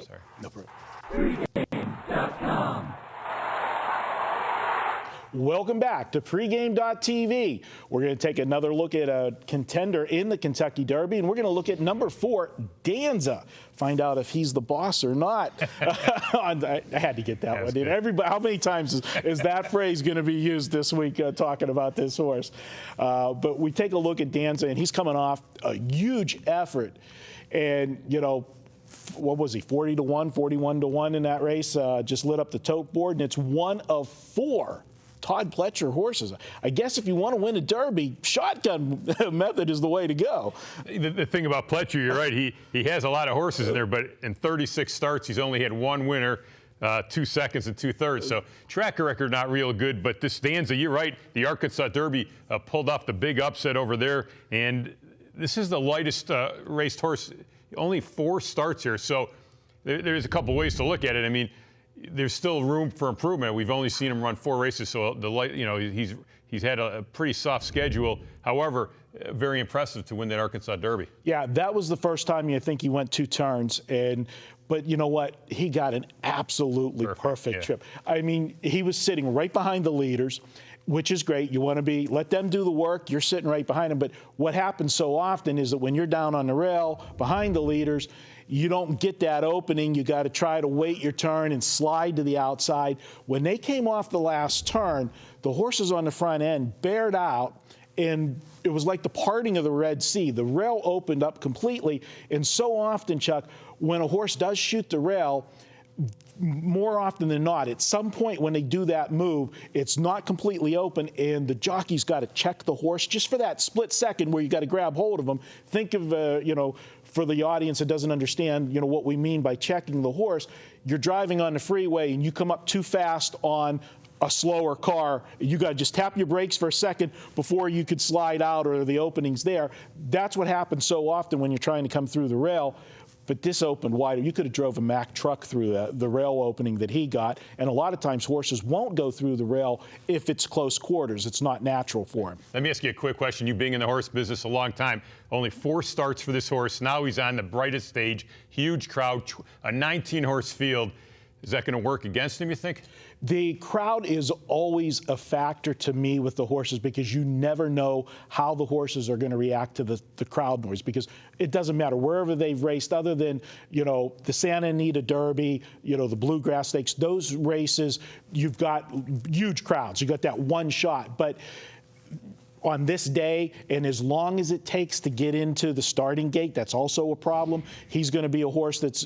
Sorry. No problem. Pregame.com. Welcome back to pregame.tv. We're going to take another look at a contender in the Kentucky Derby, and we're going to look at number 4, Danza. Find out if he's the boss or not. I had to get that one in. Everybody, how many times is that phrase going to be used this week talking about this horse? But we take a look at Danza, and he's coming off a huge effort. And, you know, what was he, 40-1, 41-1 in that race? Just lit up the tote board, and it's one of 4 Todd Pletcher horses. I guess if you want to win a Derby, shotgun method is the way to go. The thing about Pletcher, you're right, he has a lot of horses in there, but in 36 starts, he's only had 1 winner, 2 seconds and 2/3. So track record not real good, but this Danza, you're right, the Arkansas Derby pulled off the big upset over there, and this is the lightest raced horse, only 4 starts here. So there's a couple ways to look at it. I mean, there's still room for improvement. We've only seen him run 4 races, so he's had a pretty soft schedule. However, very impressive to win that Arkansas Derby. Yeah, that was the first time you think he went 2 turns, but you know what? He got an absolutely perfect trip. I mean, he was sitting right behind the leaders, which is great. You want to let them do the work. You're sitting right behind them. But what happens so often is that when you're down on the rail behind the leaders, you don't get that opening. You got to try to wait your turn and slide to the outside. When they came off the last turn, the horses on the front end bared out, and it was like the parting of the Red Sea. The rail opened up completely, and so often, Chuck, when a horse does shoot the rail, more often than not, at some point when they do that move, it's not completely open, and the jockey's got to check the horse just for that split second where you got to grab hold of them. Think of, for the audience that doesn't understand, what we mean by checking the horse. You're driving on the freeway and you come up too fast on a slower car. You got to just tap your brakes for a second before you could slide out or the opening's there. That's what happens so often when you're trying to come through the rail. But this opened wider. You could have drove a Mack truck through the rail opening that he got. And a lot of times horses won't go through the rail if it's close quarters. It's not natural for him. Let me ask you a quick question. You being in the horse business a long time, only 4 starts for this horse. Now he's on the brightest stage, huge crowd, a 19-horse field. Is that going to work against him, you think? The crowd is always a factor to me with the horses because you never know how the horses are going to react to the crowd noise, because it doesn't matter wherever they've raced other than, the Santa Anita Derby, the Bluegrass Stakes, those races, you've got huge crowds. You got that one shot. But on this day, and as long as it takes to get into the starting gate, that's also a problem. He's going to be a horse that's,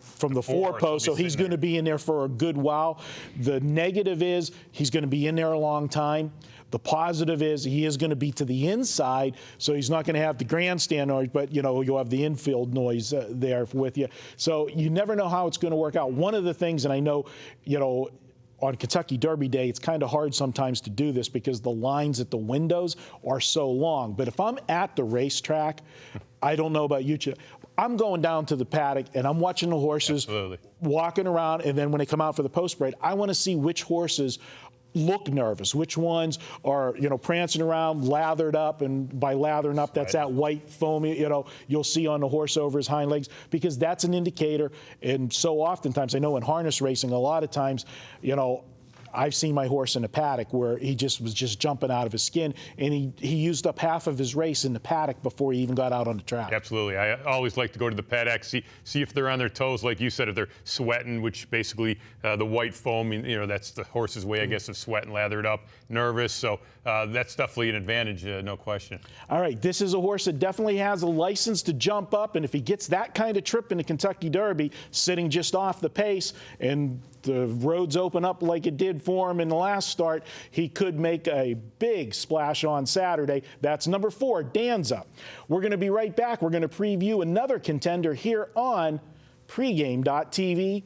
from the 4 post, so he's going to be in there for a good while. The negative is he's going to be in there a long time. The positive is he is going to be to the inside, so he's not going to have the grandstand noise, but, you'll have the infield noise there with you. So you never know how it's going to work out. One of the things, and I know, on Kentucky Derby Day, it's kind of hard sometimes to do this because the lines at the windows are so long. But if I'm at the racetrack, I don't know about you, I'm going down to the paddock and I'm watching the horses walking around, and then when they come out for the post parade, I want to see which horses look nervous, which ones are, prancing around, lathered up, and by lathering up, that's that white foam, you'll see on the horse over his hind legs, because that's an indicator. And so oftentimes, I know in harness racing, a lot of times, I've seen my horse in a paddock where he was just jumping out of his skin, and he used up half of his race in the paddock before he even got out on the track. Absolutely. I always like to go to the paddock, see if they're on their toes, like you said, if they're sweating, which basically the white foam, that's the horse's way, I guess, of sweating, lathered up, nervous. So that's definitely an advantage, no question. All right, this is a horse that definitely has a license to jump up, and if he gets that kind of trip in the Kentucky Derby, sitting just off the pace, and the roads open up like it did for him in the last start, he could make a big splash on Saturday. That's number 4, Danza. We're going to be right back. We're going to preview another contender here on pregame.tv.